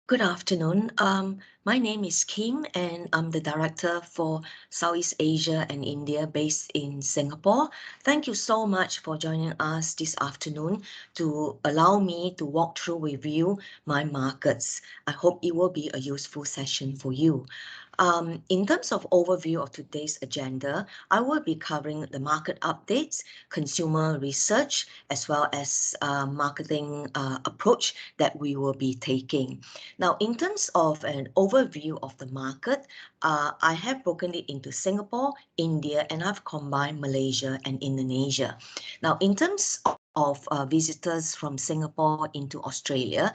Good afternoon. My name is Kim, and I'm the director for Southeast Asia and India based in Singapore. Thank you so much for joining us this afternoon to allow me to walk through with you my markets. I hope it will be a useful session for you. In terms of overview of today's agenda, I will be covering the market updates, consumer research, as well as marketing approach that we will be taking. Now, in terms of an overview of the market, I have broken it into Singapore, India, and I've combined Malaysia and Indonesia. Now, in terms of visitors from Singapore into Australia,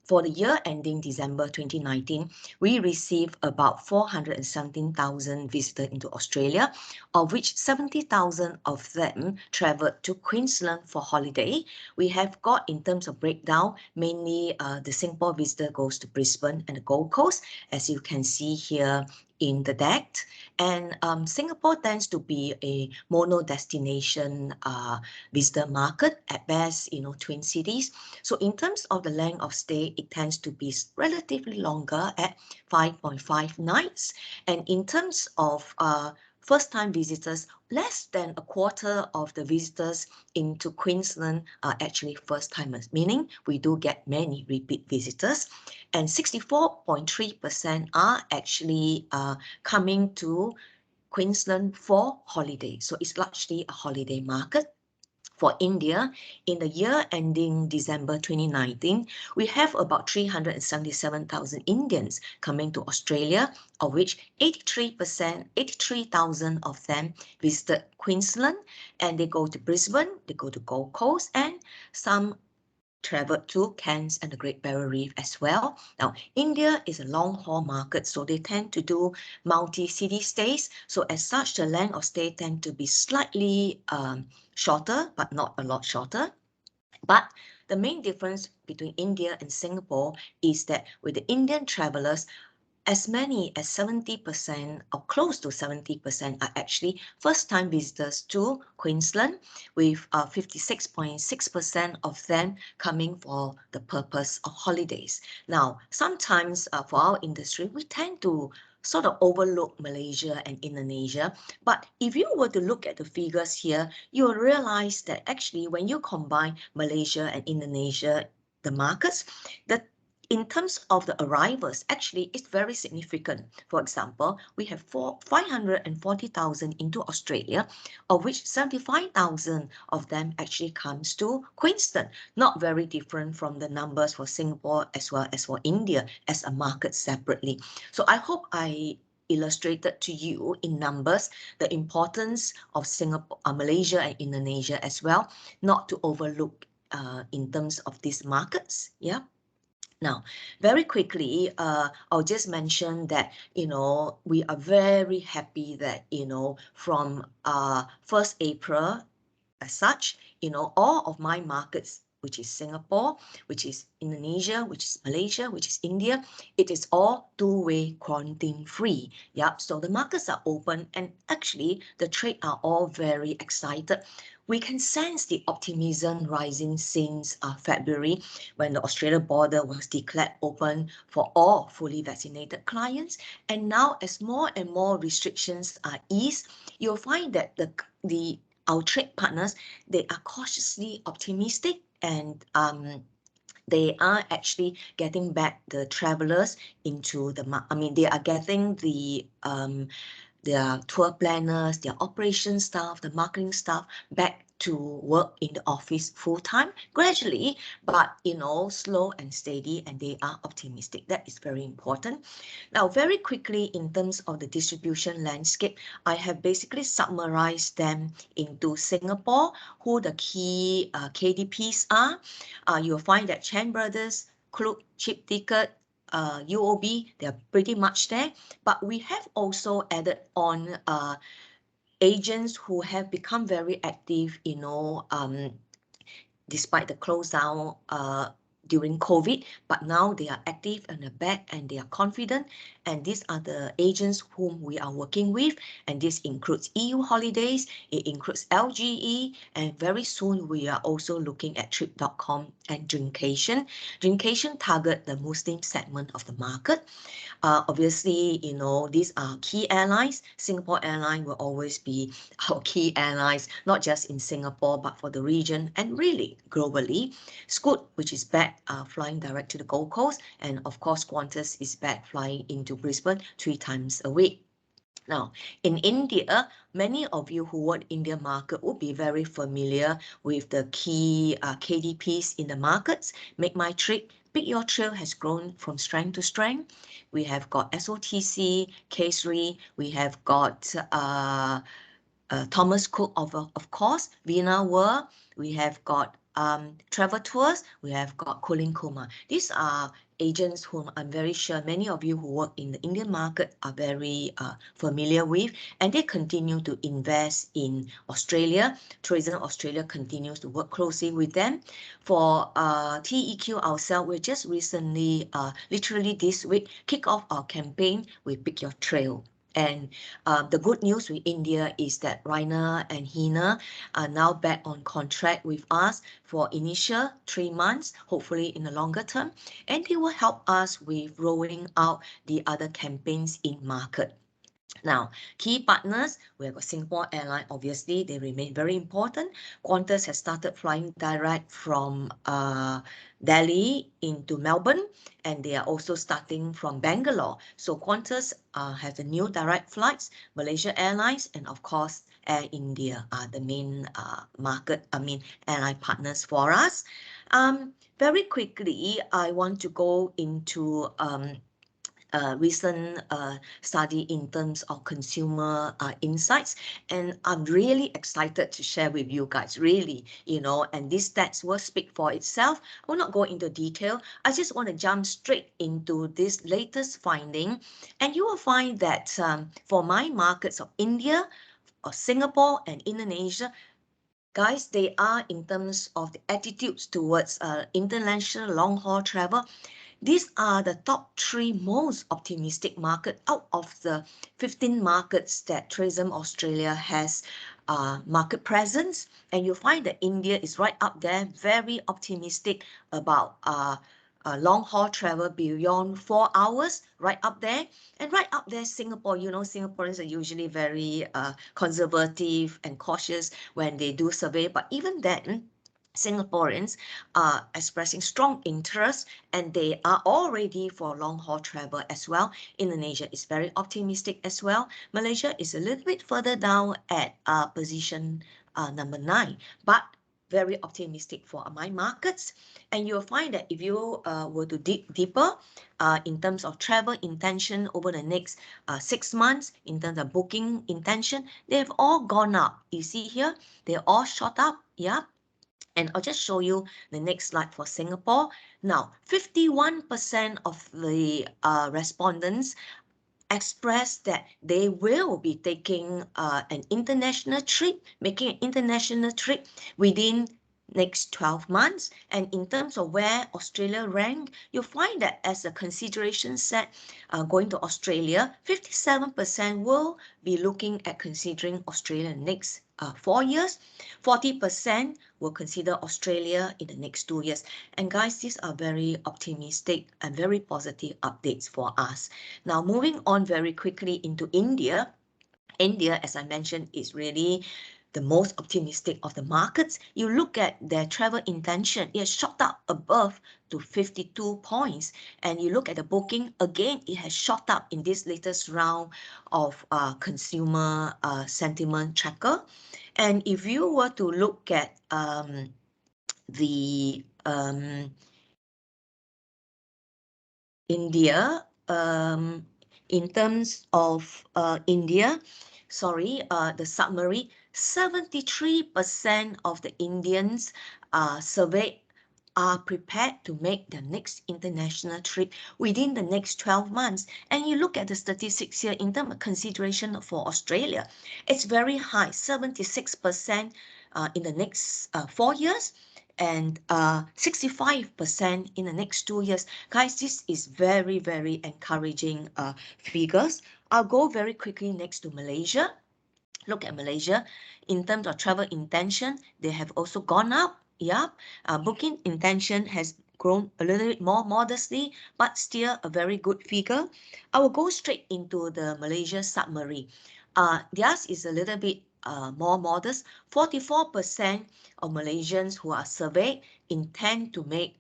for the year ending December 2019, we received about 417,000 visitors into Australia, of which 70,000 of them traveled to Queensland for holiday. We have got, in terms of breakdown, mainly the Singapore visitor goes to Brisbane and the Gold Coast, as you can see here in the deck. And Singapore tends to be a mono destination visitor market, at best, twin cities. So in terms of the length of stay, it tends to be relatively longer at 5.5 nights. And in terms of first-time visitors, less than a quarter of the visitors into Queensland are actually first-timers, meaning we do get many repeat visitors. And 64.3% are actually coming to Queensland for holiday. So it's largely a holiday market. For India, in the year ending December 2019, we have about 377,000 Indians coming to Australia, of which 83,000 of them visited Queensland, and they go to Brisbane, they go to Gold Coast, and some traveled to Cairns and the Great Barrier Reef as well. Now, India is a long-haul market, so they tend to do multi-city stays. So as such, the length of stay tend to be slightly shorter, but not a lot shorter. But the main difference between India and Singapore is that with the Indian travelers, as many as 70% or close to 70% are actually first-time visitors to Queensland, with 56.6% of them coming for the purpose of holidays. Now, sometimes for our industry, we tend to sort of overlook Malaysia and Indonesia. But if you were to look at the figures here, you'll realize that actually when you combine Malaysia and Indonesia, the markets, in terms of the arrivals, actually, it's very significant. For example, we have 540,000 into Australia, of which 75,000 of them actually comes to Queensland. Not very different from the numbers for Singapore as well as for India as a market separately. So I hope I illustrated to you in numbers the importance of Singapore, Malaysia and Indonesia as well, not to overlook in terms of these markets. Yeah. Now, very quickly, I'll just mention that, we are very happy that, from 1st April as such, all of my markets, which is Singapore, which is Indonesia, which is Malaysia, which is India, it is all two-way quarantine free. Yep, so the markets are open, and actually the trade are all very excited. We can sense the optimism rising since February, when the Australia border was declared open for all fully vaccinated clients. And now, as more and more restrictions are eased, you'll find that our trade partners, they are cautiously optimistic, and they are actually getting back the travelers into they are getting their tour planners, their operations staff, the marketing staff back to work in the office full-time, gradually, but slow and steady, and they are optimistic. That is very important. Now, very quickly, in terms of the distribution landscape, I have basically summarized them into Singapore, who the key KDPs are. You'll find that Chan Brothers, Klook, Cheap Ticket, UOB, they're pretty much there. But we have also added on agents who have become very active, despite the close down during COVID, but now they are active and are back and they are confident. And these are the agents whom we are working with. And this includes EU holidays, it includes LGE, and very soon we are also looking at trip.com and Drinkation. Drinkation target the Muslim segment of the market. Obviously, you know, these are key airlines. Singapore Airlines will always be our key airlines, not just in Singapore, but for the region and really globally. Scoot, which is back flying direct to the Gold Coast, and of course, Qantas is back flying into Brisbane 3 times a week. Now, in India, many of you who work India market will be very familiar with the key KDPs in the markets. Make My Trip, Pick Your Trail has grown from strength to strength. We have got SOTC, Kesri, we have got Thomas Cook, of course, Vina World, we have got Travel Tours, we have got Colin Kumar. These are agents whom I'm very sure many of you who work in the Indian market are very familiar with, and they continue to invest in Australia. Tourism Australia continues to work closely with them. For TEQ ourselves, we just recently, literally this week, kick off our campaign with Pick Your Trail. And the good news with India is that Rainer and Hina are now back on contract with us for initial 3 months, hopefully in the longer term, and they will help us with rolling out the other campaigns in market. Now, key partners, we have got Singapore Airlines, obviously, they remain very important. Qantas has started flying direct from Delhi into Melbourne, and they are also starting from Bangalore. So Qantas has the new direct flights, Malaysia Airlines, and of course, Air India are the main airline partners for us. Very quickly, I want to go into recent study in terms of consumer insights, and I'm really excited to share with you guys, really, you know, and these stats will speak for itself. I will not go into detail. I just want to jump straight into this latest finding, and you will find that for my markets of India, or Singapore and Indonesia, guys, they are in terms of the attitudes towards international long-haul travel. These are the top 3 most optimistic markets out of the 15 markets that Tourism Australia has market presence. And you'll find that India is right up there, very optimistic about long-haul travel beyond 4 hours, right up there. And right up there, Singapore, you know, Singaporeans are usually very conservative and cautious when they do survey. But even then, Singaporeans are expressing strong interest and they are all ready for long-haul travel as well. Indonesia is very optimistic as well. Malaysia is a little bit further down at position number 9, but very optimistic for my markets. And you'll find that if you were to dig deeper in terms of travel intention over the next 6 months, in terms of booking intention, they've all gone up. You see here, they're all shot up, yeah. And I'll just show you the next slide for Singapore. Now, 51% of the respondents expressed that they will be taking an international trip, making an international trip within next 12 months. And in terms of where Australia rank, you'll find that as a consideration set going to Australia, 57% will be looking at considering Australia next 4 years. 40% will consider Australia in the next 2 years. And guys, these are very optimistic and very positive updates for us. Now, moving on very quickly into India. India, as I mentioned, is really the most optimistic of the markets. You look at their travel intention, it has shot up above to 52 points. And you look at the booking, again, it has shot up in this latest round of consumer sentiment tracker. And if you were to look at the India, in terms of India, the summary, 73% of the Indians surveyed are prepared to make their next international trip within the next 12 months. And you look at the statistics here in terms of consideration for Australia, it's very high, 76% in the next 4 years. and 65% in the next 2 years. Guys, this is very, very encouraging figures. I'll go very quickly next to Malaysia. Look at Malaysia. In terms of travel intention, they have also gone up. Yeah, booking intention has grown a little bit more modestly, but still a very good figure. I will go straight into the Malaysia submarine. Theirs is a little bit more modest. 44% of Malaysians who are surveyed intend to make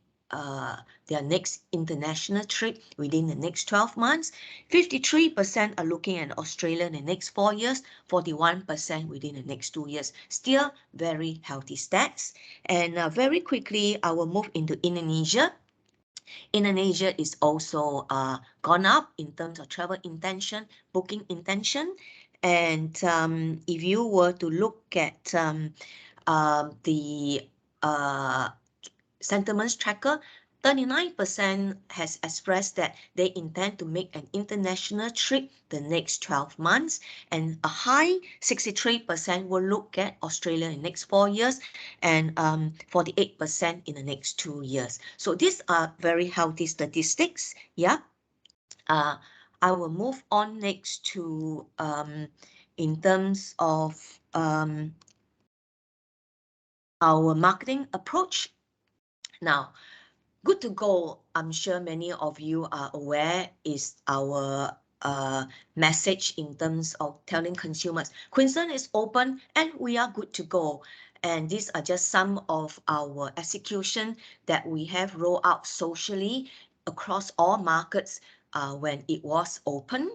their next international trip within the next 12 months. 53% are looking at Australia in the next 4 years, 41% within the next 2 years. Still very healthy stats. And very quickly, I will move into Indonesia. Indonesia is also gone up in terms of travel intention, booking intention. And if you were to look at the sentiments tracker, 39% has expressed that they intend to make an international trip the next 12 months, and a high 63% will look at Australia in the next 4 years, and 48% in the next 2 years. So these are very healthy statistics. Yeah. I will move on next to in terms of our marketing approach. Now, Good to Go, I'm sure many of you are aware, is our message in terms of telling consumers Queensland is open and we are good to go. And these are just some of our execution that we have rolled out socially across all markets when it was open.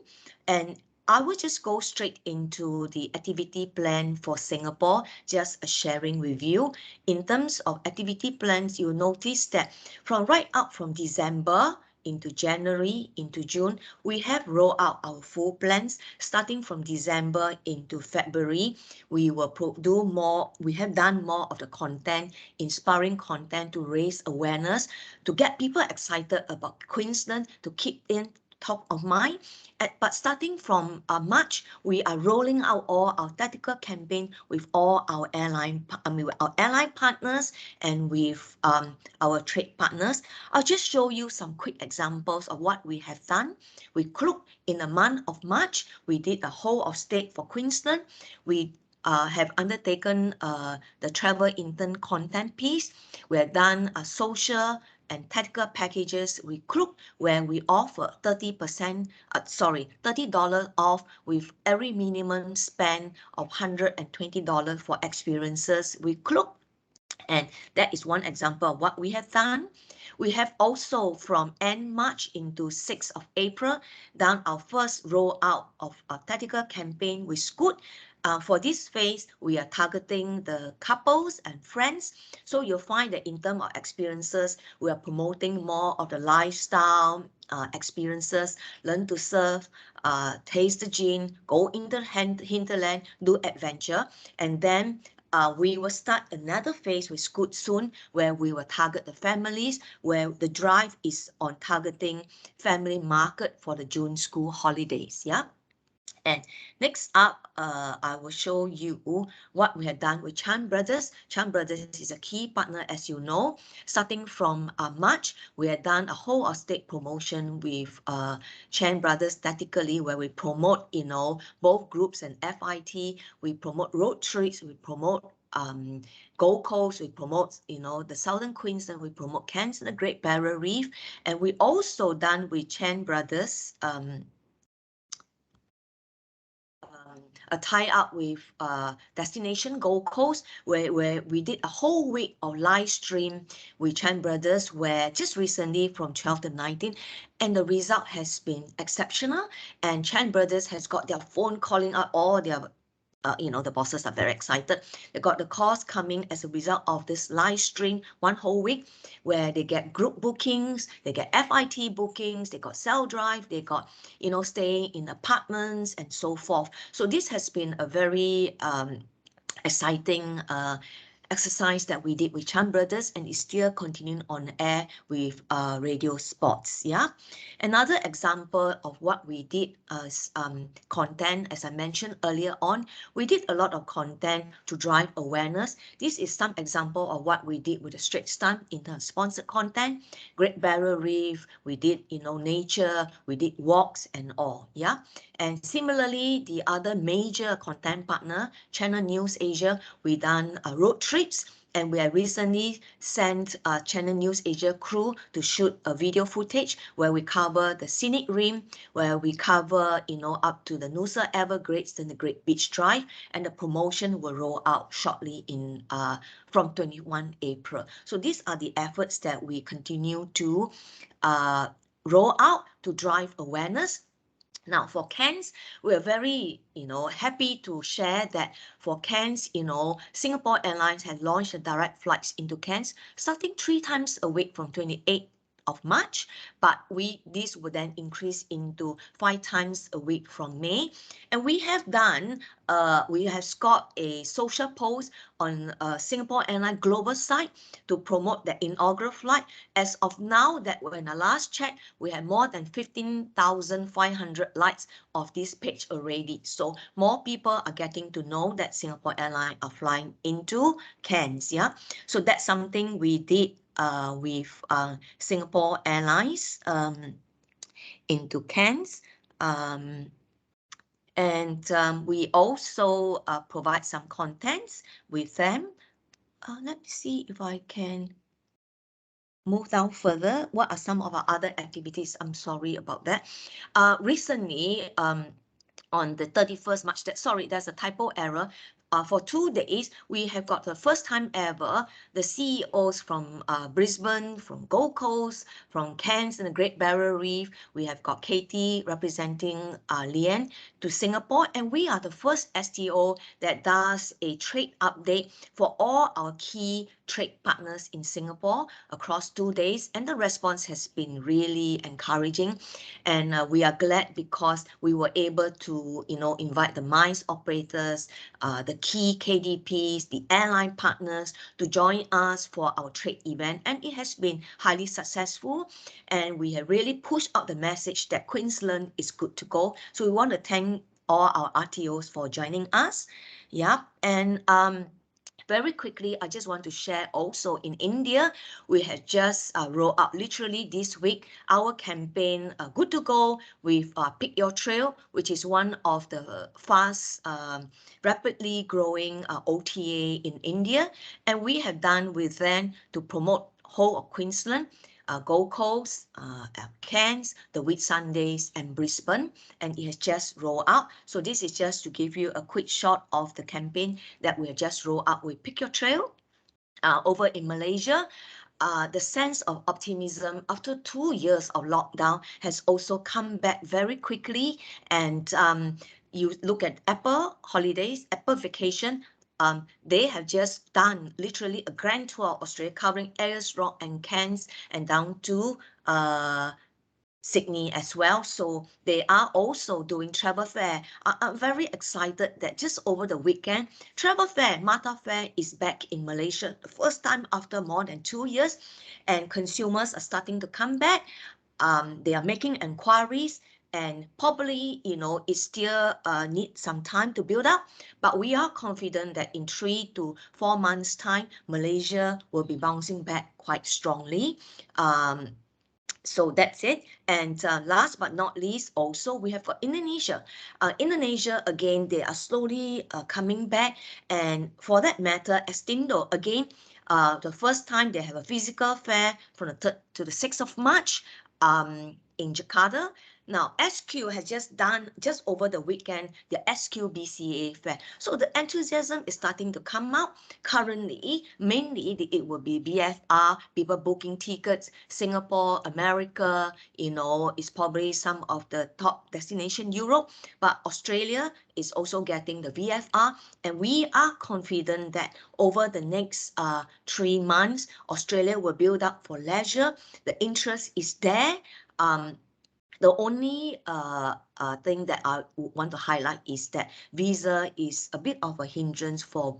And I will just go straight into the activity plan for Singapore, just sharing with you. In terms of activity plans, you'll notice that right up from December into January, into June, we have rolled out our full plans. Starting from December into February, we will do more. We have done more of the content, inspiring content to raise awareness, to get people excited about Queensland, to keep in top of mind. But starting from March, we are rolling out all our tactical campaign with all our airline partners and with our trade partners. I'll just show you some quick examples of what we have done. With Klook, in the month of March, we did the whole of state for Queensland. We have undertaken the travel intern content piece. We have done a social and tactical packages with Klook, where we offer $30 off with every minimum spend of $120 for experiences with Klook. And that is one example of what we have done. We have also, from end March into 6th of April, done our first rollout of a tactical campaign with Scoot. For this phase, we are targeting the couples and friends. So you'll find that in terms of experiences, we are promoting more of the lifestyle experiences, learn to surf, taste the gin, go into hinterland, do adventure. And then we will start another phase with Scoot soon, where we will target the families, where the drive is on targeting family market for the June school holidays. Yeah. And next up, I will show you what we have done with Chan Brothers. Chan Brothers is a key partner, as you know. Starting from March, we have done a whole of state promotion with Chan Brothers tactically, where we promote, both groups and FIT. We promote road trips, we promote Gold Coast, we promote, the Southern Queensland, we promote Cairns and the Great Barrier Reef. And we also done with Chan Brothers, a tie-up with Destination Gold Coast, where we did a whole week of live stream with Chan Brothers, where just recently from 12 to 19, and the result has been exceptional. And Chan Brothers has got their phone calling out all their the bosses are very excited. They got the calls coming as a result of this live stream one whole week, where they get group bookings, they get FIT bookings, they got cell drive, they got, staying in apartments and so forth. So this has been a very exciting exercise that we did with Chan Brothers, and it's still continuing on air with radio sports. Yeah. Another example of what we did as content, as I mentioned earlier on, we did a lot of content to drive awareness. This is some example of what we did with the Straits Times in terms of sponsored content. Great Barrier Reef, we did, nature, we did walks and all. Yeah. And similarly, the other major content partner, Channel News Asia, we done road trips, and we have recently sent Channel News Asia crew to shoot a video footage where we cover the scenic rim, where we cover, up to the Nusa Everglades and the Great Beach Drive, and the promotion will roll out shortly in from 21 April. So these are the efforts that we continue to roll out to drive awareness. Now, for Cairns, we are very, happy to share that for Cairns, Singapore Airlines has launched the direct flights into Cairns, starting 3 times a week from 28th of March, but this will then increase into 5 times a week from May. And we have scored a social post on Singapore Airlines global site to promote the inaugural flight. As of now, that when I last checked, we have more than 15,500 likes of this page already. So more people are getting to know that Singapore Airlines are flying into Cairns. Yeah, so that's something we did with Singapore Airlines into Cairns. And we also provide some contents with them. Let me see if I can move down further. What are some of our other activities? I'm sorry about that. Recently, on the 31st March, there's a typo error. For 2 days, we have got the first time ever, the CEOs from Brisbane, from Gold Coast, from Cairns and the Great Barrier Reef. We have got Katie representing Lian to Singapore, and we are the first STO that does a trade update for all our key trade partners in Singapore across 2 days, and the response has been really encouraging. And we are glad because we were able to, invite the mines operators, the key KDPs, the airline partners to join us for our trade event. And it has been highly successful. And we have really pushed out the message that Queensland is good to go. So we want to thank all our RTOs for joining us. Yeah. And very quickly, I just want to share also in India, we have just rolled out literally this week our campaign Good to Go with Pick Your Trail, which is one of the fast, rapidly growing OTA in India. And we have done with them to promote whole of Queensland, Gold Coast, Cairns, the Whitsundays, and Brisbane, and it has just rolled out. So this is just to give you a quick shot of the campaign that we have just rolled out with Pick Your Trail. Over in Malaysia, the sense of optimism after 2 years of lockdown has also come back very quickly. And you look at Apple Holidays, Apple Vacation, they have just done literally a grand tour of Australia covering Ayers Rock and Cairns and down to Sydney as well. So they are also doing travel fair. I'm very excited that just over the weekend, travel fair, Mata Fair is back in Malaysia, the first time after more than 2 years, and consumers are starting to come back. They are making inquiries, and probably, it still needs some time to build up, but we are confident that in 3 to 4 months' time, Malaysia will be bouncing back quite strongly. So that's it. And last but not least, also we have got Indonesia. Indonesia, again, they are slowly coming back. And for that matter, Estindo, again, the first time they have a physical fair from the 3rd to the 6th of March in Jakarta. Now, SQ has just done, just over the weekend, the SQ BCA fair. So the enthusiasm is starting to come out. Currently, mainly it will be BFR, people booking tickets, Singapore, America, is probably some of the top destination, Europe, but Australia is also getting the VFR. And we are confident that over the next 3 months, Australia will build up for leisure. The interest is there. The only thing that I want to highlight is that visa is a bit of a hindrance for,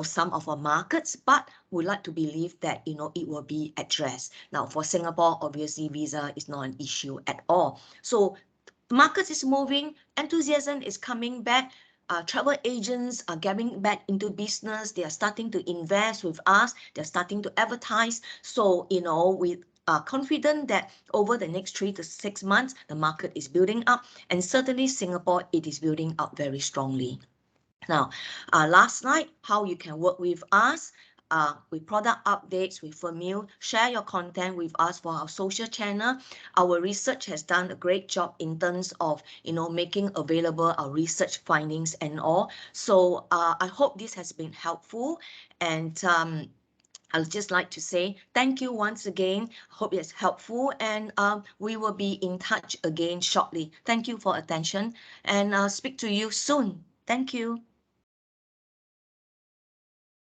some of our markets, but we like to believe that, it will be addressed. Now, for Singapore, obviously, visa is not an issue at all. So markets is moving, enthusiasm is coming back. Travel agents are getting back into business. They are starting to invest with us. They're starting to advertise. So, we are confident that over the next 3 to 6 months, the market is building up. And certainly Singapore, it is building up very strongly. Now, last night, how you can work with us, with product updates, with Famil, share your content with us for our social channel. Our research has done a great job in terms of, making available our research findings and all. So I hope this has been helpful. And I would just like to say thank you once again. Hope it's helpful, and we will be in touch again shortly. Thank you for attention, and I'll speak to you soon. Thank you.